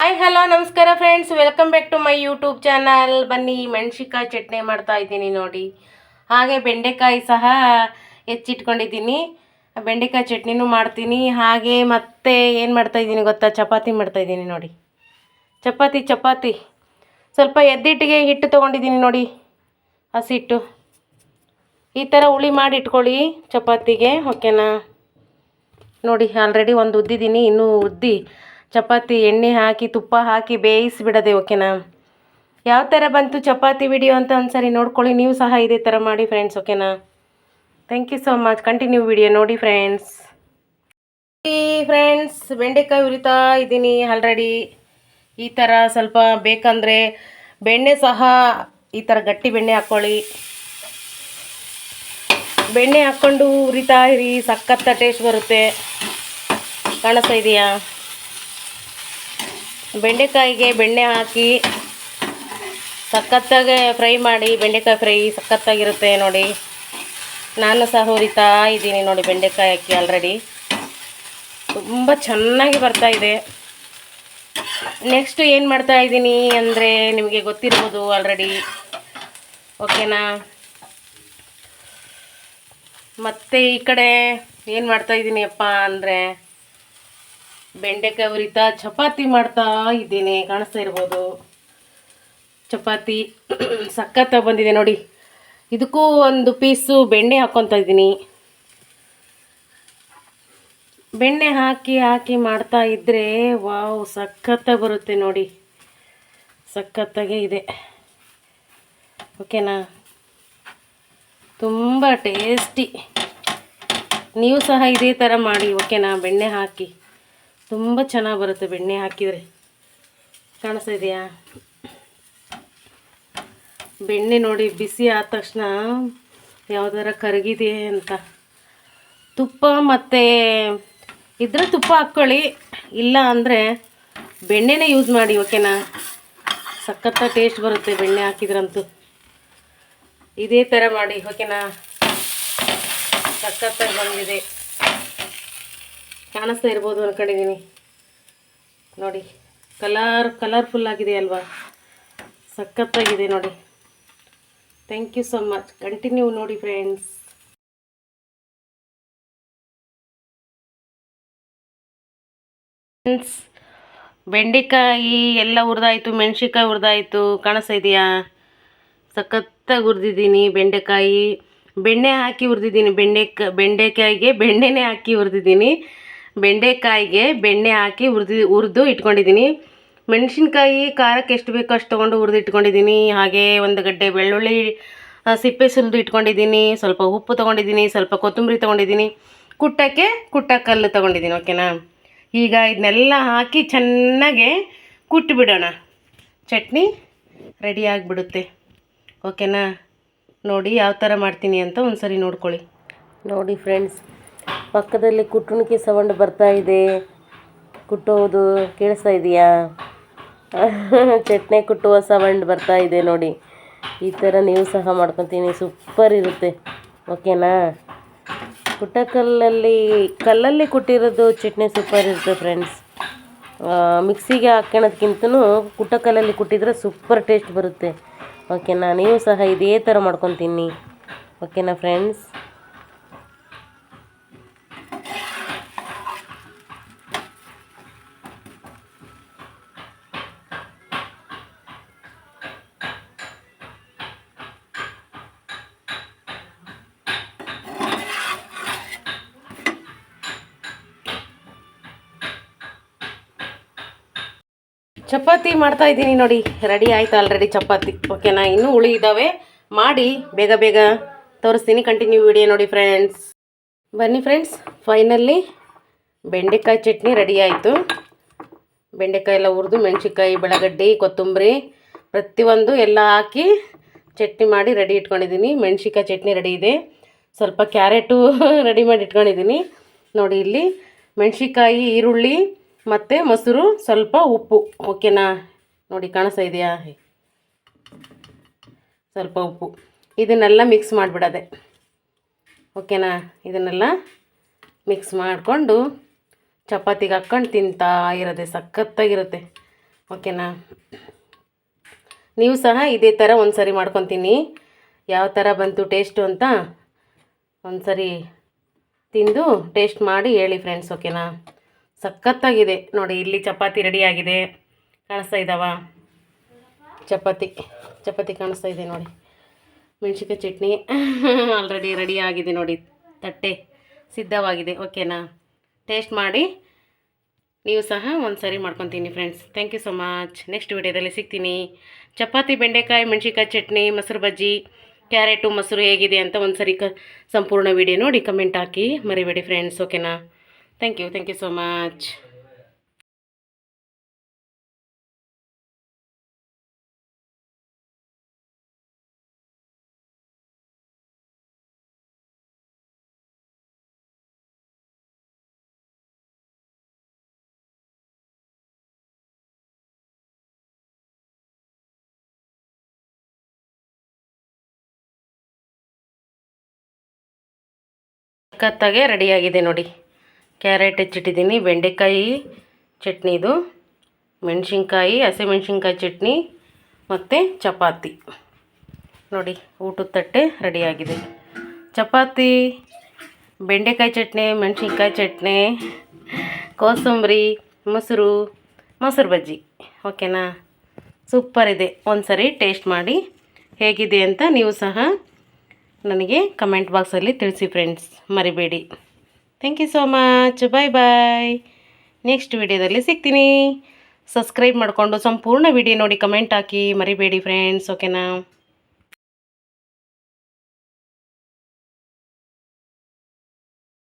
Hi hello ನಮಸ್ಕಾರ friends, welcome back to my YouTube channel. ಬನ್ನಿ, ಮೆಣಸಿನ್ಕಾಯಿ ಚಟ್ನಿ ಮಾಡ್ತಾ ಇದ್ದೀನಿ ನೋಡಿ. ಹಾಗೆ ಬೆಂಡೆಕಾಯಿ ಸಹ ಹೆಚ್ಚಿಟ್ಕೊಂಡಿದ್ದೀನಿ. ಬೆಂಡೆಕಾಯಿ ಚಟ್ನಿನೂ ಮಾಡ್ತೀನಿ. ಹಾಗೆ ಮತ್ತೆ ಏನು ಮಾಡ್ತಾಯಿದ್ದೀನಿ ಗೊತ್ತಾ, ಚಪಾತಿ ಮಾಡ್ತಾಯಿದ್ದೀನಿ ನೋಡಿ. ಚಪಾತಿ ಸ್ವಲ್ಪ ಎದ್ದಿಟ್ಟಿಗೆ ಹಿಟ್ಟು ತೊಗೊಂಡಿದ್ದೀನಿ ನೋಡಿ, ಹಸಿಟ್ಟು. ಈ ಥರ ಹುಳಿ ಮಾಡಿ ಇಟ್ಕೊಳ್ಳಿ ಚಪಾತಿಗೆ, ಓಕೆನಾ. ನೋಡಿ, ಆಲ್ರೆಡಿ ಒಂದು ಉದ್ದಿದ್ದೀನಿ, ಇನ್ನೂ ಉದ್ದಿ ಚಪಾತಿ ಎಣ್ಣೆ ಹಾಕಿ ತುಪ್ಪ ಹಾಕಿ ಬೇಯಿಸಿಬಿಡೋದೆ, ಓಕೆನಾ. ಯಾವ ಥರ ಬಂತು ಚಪಾತಿ ವಿಡಿಯೋ ಅಂತ ಒಂದ್ಸರಿ ನೋಡ್ಕೊಳ್ಳಿ. ನೀವು ಸಹ ಇದೇ ಥರ ಮಾಡಿ ಫ್ರೆಂಡ್ಸ್, ಓಕೆನಾ. Thank you so much. Continue video ನೋಡಿ ಫ್ರೆಂಡ್ಸ್. ಬೆಂಡೆಕಾಯಿ ಹುರಿತಾ ಇದ್ದೀನಿ ಆಲ್ರೆಡಿ. ಈ ಥರ ಸ್ವಲ್ಪ ಬೇಕಂದರೆ ಬೆಣ್ಣೆ ಸಹ ಈ ಥರ ಗಟ್ಟಿ ಬೆಣ್ಣೆ ಹಾಕ್ಕೊಳ್ಳಿ. ಬೆಣ್ಣೆ ಹಾಕ್ಕೊಂಡು ಹುರಿತಾ ಇರಿ, ಸಖತ್ತ ಟೇಸ್ಟ್ ಬರುತ್ತೆ. ಕಾಣಿಸ್ತಾ ಇದೆಯಾ? ಬೆಂಡೆಕಾಯಿಗೆ ಬೆಣ್ಣೆ ಹಾಕಿ ಸಖತ್ತಾಗೆ ಫ್ರೈ ಮಾಡಿ. ಬೆಂಡೆಕಾಯಿ ಫ್ರೈ ಸಖತ್ತಾಗಿರುತ್ತೆ ನೋಡಿ. ನಾನು ಸಹ ಹುರಿತಾ ಇದ್ದೀನಿ ನೋಡಿ, ಬೆಂಡೆಕಾಯಿ ಹಾಕಿ ಆಲ್ರೆಡಿ ತುಂಬ ಚೆನ್ನಾಗಿ ಬರ್ತಾಯಿದೆ. ನೆಕ್ಸ್ಟ್ ಏನು ಮಾಡ್ತಾ ಇದ್ದೀನಿ ಅಂದರೆ ನಿಮಗೆ ಗೊತ್ತಿರ್ಬೋದು ಆಲ್ರೆಡಿ, ಓಕೆನಾ. ಮತ್ತು ಈ ಕಡೆ ಏನು ಮಾಡ್ತಾಯಿದ್ದೀನಿ ಅಪ್ಪ ಅಂದರೆ ಬೆಂಡೆಕಾಯಿ ಹುರಿತಾ ಚಪಾತಿ ಮಾಡ್ತಾ ಇದ್ದೀನಿ. ಕಾಣಿಸ್ತಾ ಇರ್ಬೋದು, ಚಪಾತಿ ಸಖತ್ತಾಗಿ ಬಂದಿದೆ ನೋಡಿ. ಇದಕ್ಕೂ ಒಂದು ಪೀಸು ಬೆಣ್ಣೆ ಹಾಕ್ಕೊತಾ ಇದ್ದೀನಿ. ಬೆಣ್ಣೆ ಹಾಕಿ ಮಾಡ್ತಾ ಇದ್ದರೆ ವಾವ್, ಸಖತ್ತಾಗಿ ಬರುತ್ತೆ ನೋಡಿ. ಸಖತ್ತಾಗೇ ಇದೆ, ಓಕೆನಾ. ತುಂಬ ಟೇಸ್ಟಿ. ನೀವು ಸಹ ಇದೇ ಥರ ಮಾಡಿ, ಓಕೆನಾ. ಬೆಣ್ಣೆ ಹಾಕಿ ತುಂಬ ಚೆನ್ನಾಗಿ ಬರುತ್ತೆ ಬೆಣ್ಣೆ ಹಾಕಿದರೆ. ಕಾಣಿಸ್ತಾ ಇದೆಯಾ? ಬೆಣ್ಣೆ ನೋಡಿ ಬಿಸಿ ಆದ ತಕ್ಷಣ ಯಾವುದರ ಕರಗಿದೆ ಅಂತ. ತುಪ್ಪ ಮತ್ತು ಇದ್ರೆ ತುಪ್ಪ ಹಾಕ್ಕೊಳ್ಳಿ, ಇಲ್ಲ ಅಂದರೆ ಬೆಣ್ಣೆನೇ ಯೂಸ್ ಮಾಡಿ, ಓಕೆನಾ. ಸಖತ್ತ ಟೇಸ್ಟ್ ಬರುತ್ತೆ ಬೆಣ್ಣೆ ಹಾಕಿದ್ರಂತೂ. ಇದೇ ಥರ ಮಾಡಿ, ಓಕೆನಾ. ಸಖತ್ತಾಗಿ ಬಂದಿದೆ, ಕಾಣಿಸ್ತಾ ಇರ್ಬೋದು ಅಂದ್ಕೊಂಡಿದ್ದೀನಿ ನೋಡಿ. ಕಲರ್ಫುಲ್ ಆಗಿದೆ ಅಲ್ವಾ, ಸಖತ್ತಾಗಿದೆ ನೋಡಿ. Thank you so much. Continue ನೋಡಿ ಫ್ರೆಂಡ್ಸ್. ಬೆಂಡೆಕಾಯಿ ಎಲ್ಲ ಹುರಿದಾಯಿತು, ಮೆಣಸಿನ್ಕಾಯಿ ಹುರಿದಾಯಿತು. ಕಾಣಿಸ್ತಾ ಇದೆಯಾ? ಸಖತ್ತಾಗಿ ಹುರಿದಿದ್ದೀನಿ ಬೆಂಡೆಕಾಯಿ. ಬೆಣ್ಣೆ ಹಾಕಿ ಹುರಿದಿದ್ದೀನಿ. ಬೆಂಡೆಕಾಯಿಗೆ ಬೆಣ್ಣೆನೇ ಹಾಕಿ ಹುರಿದಿದ್ದೀನಿ. ಬೆಂಡೆಕಾಯಿಗೆ ಬೆಣ್ಣೆ ಹಾಕಿ ಹುರಿದು ಇಟ್ಕೊಂಡಿದ್ದೀನಿ. ಮೆಣಸಿನ್ಕಾಯಿ ಖಾರಕ್ಕೆ ಎಷ್ಟು ಬೇಕೋ ಅಷ್ಟು ತೊಗೊಂಡು ಹುರಿದು ಇಟ್ಕೊಂಡಿದ್ದೀನಿ. ಹಾಗೆ ಒಂದು ಗಡ್ಡೆ ಬೆಳ್ಳುಳ್ಳಿ ಸಿಪ್ಪೆ ಸುಲಿದು ಇಟ್ಕೊಂಡಿದ್ದೀನಿ. ಸ್ವಲ್ಪ ಉಪ್ಪು ತೊಗೊಂಡಿದ್ದೀನಿ, ಸ್ವಲ್ಪ ಕೊತ್ತಂಬರಿ ತೊಗೊಂಡಿದ್ದೀನಿ. ಕುಟ್ಟ ಕಲ್ಲು ತೊಗೊಂಡಿದ್ದೀನಿ, ಓಕೆನಾ. ಈಗ ಇದನ್ನೆಲ್ಲ ಹಾಕಿ ಚೆನ್ನಾಗೆ ಕುಟ್ಟಿಬಿಡೋಣ. ಚಟ್ನಿ ರೆಡಿ ಆಗಿಬಿಡುತ್ತೆ, ಓಕೆನಾ. ನೋಡಿ ಯಾವ ಥರ ಮಾಡ್ತೀನಿ ಅಂತ ಒಂದ್ಸರಿ ನೋಡ್ಕೊಳ್ಳಿ. ನೋಡಿ ಫ್ರೆಂಡ್ಸ್, ಪಕ್ಕದಲ್ಲಿ ಕುಟ್ಟುಣಿಕೆ ಸೌಂಡ್ ಬರ್ತಾ ಇದೆ. ಕುಟ್ಟೋದು ಕೇಳಿಸ್ತಾ ಇದೆಯಾ? ಚಟ್ನಿ ಕುಟ್ಟುವ ಸೌಂಡ್ ಬರ್ತಾ ಇದೆ ನೋಡಿ. ಈ ಥರ ನೀವು ಸಹ ಮಾಡ್ಕೊತೀನಿ, ಸೂಪರ್ ಇರುತ್ತೆ, ಓಕೆನಾ. ಕಲ್ಲಲ್ಲಿ ಕುಟ್ಟಿರೋದು ಚಟ್ನಿ ಸೂಪರ್ ಇರುತ್ತೆ ಫ್ರೆಂಡ್ಸ್. ಮಿಕ್ಸಿಗೆ ಹಾಕ್ಕೊಳ್ಳೋದ್ಕಿಂತನೂ ಕಲ್ಲಲ್ಲಿ ಕುಟ್ಟಿದ್ರೆ ಸೂಪರ್ ಟೇಸ್ಟ್ ಬರುತ್ತೆ, ಓಕೆನಾ. ನೀವು ಸಹ ಇದೇ ಥರ ಮಾಡ್ಕೊತೀನಿ, ಓಕೆನಾ ಫ್ರೆಂಡ್ಸ್. ಚಪಾತಿ ಮಾಡ್ತಾ ಇದ್ದೀನಿ ನೋಡಿ. ರೆಡಿ ಆಯಿತು ಆಲ್ರೆಡಿ ಚಪಾತಿ, ಓಕೆನಾ. ಇನ್ನೂ ಹುಳಿ ಇದ್ದಾವೆ, ಮಾಡಿ ಬೇಗ ತೋರಿಸ್ತೀನಿ. ಕಂಟಿನ್ಯೂ ವಿಡಿಯೋ ನೋಡಿ ಫ್ರೆಂಡ್ಸ್. ಬನ್ನಿ ಫ್ರೆಂಡ್ಸ್, ಫೈನಲಿ ಬೆಂಡೆಕಾಯಿ ಚಟ್ನಿ ರೆಡಿ ಆಯಿತು. ಬೆಂಡೆಕಾಯಿ ಎಲ್ಲ ಹುರಿದು ಮೆಣಸಿನ್ಕಾಯಿ, ಬೆಳಗಡ್ಡಿ, ಕೊತ್ತಂಬರಿ ಪ್ರತಿಯೊಂದು ಎಲ್ಲ ಹಾಕಿ ಚಟ್ನಿ ಮಾಡಿ ರೆಡಿ ಇಟ್ಕೊಂಡಿದ್ದೀನಿ. ಮೆಣಸಿನ್ಕಾಯಿ ಚಟ್ನಿ ರೆಡಿ ಇದೆ. ಸ್ವಲ್ಪ ಕ್ಯಾರೆಟು ರೆಡಿ ಮಾಡಿ ಇಟ್ಕೊಂಡಿದ್ದೀನಿ ನೋಡಿ. ಇಲ್ಲಿ ಮೆಣಸಿನ್ಕಾಯಿ, ಈರುಳ್ಳಿ ಮತ್ತು ಮೊಸರು, ಸ್ವಲ್ಪ ಉಪ್ಪು, ಓಕೆನಾ. ನೋಡಿ ಕಾಣಿಸ್ತಾ ಇದೆಯಾ? ಸ್ವಲ್ಪ ಉಪ್ಪು. ಇದನ್ನೆಲ್ಲ ಮಿಕ್ಸ್ ಮಾಡಿಬಿಡೋದೆ, ಓಕೆನಾ. ಇದನ್ನೆಲ್ಲ ಮಿಕ್ಸ್ ಮಾಡಿಕೊಂಡು ಚಪಾತಿಗೆ ಹಾಕ್ಕೊಂಡು ತಿಂತಾ ಇರೋದೆ, ಸಖತ್ತಾಗಿರುತ್ತೆ. ಓಕೆನಾ. ನೀವು ಸಹ ಇದೇ ಥರ ಒಂದು ಸರಿ ಮಾಡ್ಕೊತೀನಿ, ಯಾವ ಥರ ಬಂತು ಟೇಸ್ಟು ಅಂತ ಒಂದು ಸರಿ ತಿಂದು ಟೇಸ್ಟ್ ಮಾಡಿ ಹೇಳಿ ಫ್ರೆಂಡ್ಸ್. ಓಕೆನಾ. ಸಖತ್ತಾಗಿದೆ ನೋಡಿ. ಇಲ್ಲಿ ಚಪಾತಿ ರೆಡಿಯಾಗಿದೆ, ಕಾಣಿಸ್ತಾ ಇದ್ದಾವ ಚಪಾತಿ ಕಾಣಿಸ್ತಾ ಇದೆ ನೋಡಿ. ಮೆಣಸಿನ್ಕಾಯಿ ಚಟ್ನಿ ಆಲ್ರೆಡಿ ರೆಡಿ ಆಗಿದೆ ನೋಡಿ, ತಟ್ಟೆ ಸಿದ್ಧವಾಗಿದೆ. ಓಕೆನಾ. ಟೇಸ್ಟ್ ಮಾಡಿ ನೀವು ಸಹ ಒಂದು ಸರಿ ಮಾಡ್ಕೊತೀನಿ friends. Thank you so much. Next ವಿಡಿಯೋದಲ್ಲಿ ಸಿಗ್ತೀನಿ. ಚಪಾತಿ, ಬೆಂಡೆಕಾಯಿ, ಮೆಣಸಿನ್ಕಾಯಿ ಚಟ್ನಿ, ಮೊಸರು ಬಜ್ಜಿ, ಕ್ಯಾರೆಟು ಮೊಸರು ಹೇಗಿದೆ ಅಂತ ಒಂದು ಸರಿ ಸಂಪೂರ್ಣ ವಿಡಿಯೋ ನೋಡಿ ಕಮೆಂಟ್ ಹಾಕಿ ಮರಿಬೇಡಿ ಫ್ರೆಂಡ್ಸ್. ಓಕೆನಾ. Thank you so much. ಸಖತ್ತಾಗೆ ರೆಡಿಯಾಗಿದೆ ನೋಡಿ. ಕ್ಯಾರೆಟ್ ಹೆಚ್ಚಿಟ್ಟಿದ್ದೀನಿ, ಬೆಂಡೆಕಾಯಿ ಚಟ್ನಿದು, ಮೆಣಸಿನ್ಕಾಯಿ, ಹಸಿಮೆಣ್ಸಿನ್ಕಾಯಿ ಚಟ್ನಿ ಮತ್ತು ಚಪಾತಿ ನೋಡಿ. ಊಟದ ತಟ್ಟೆ ರೆಡಿಯಾಗಿದೆ. ಚಪಾತಿ, ಬೆಂಡೆಕಾಯಿ ಚಟ್ನಿ, ಮೆಣಸಿನ್ಕಾಯಿ ಚಟ್ನಿ, ಕೋಸಂಬರಿ, ಮೊಸರು ಬಜ್ಜಿ. ಓಕೆನಾ. ಸೂಪರ್ ಇದೆ. ಒಂದು ಸರಿ ಟೇಸ್ಟ್ ಮಾಡಿ ಹೇಗಿದೆ ಅಂತ ನೀವು ಸಹ ನನಗೆ ಕಮೆಂಟ್ ಬಾಕ್ಸಲ್ಲಿ ತಿಳಿಸಿ ಫ್ರೆಂಡ್ಸ್, ಮರಿಬೇಡಿ. Thank you so much. Bye. Next ವಿಡಿಯೋದಲ್ಲಿ ಸಿಗ್ತೀನಿ. ಸಬ್ಸ್ಕ್ರೈಬ್ ಮಾಡಿಕೊಂಡು ಸಂಪೂರ್ಣ ವಿಡಿಯೋ ನೋಡಿ ಕಮೆಂಟ್ ಹಾಕಿ ಮರಿಬೇಡಿ ಫ್ರೆಂಡ್ಸ್. ಓಕೆನಾ.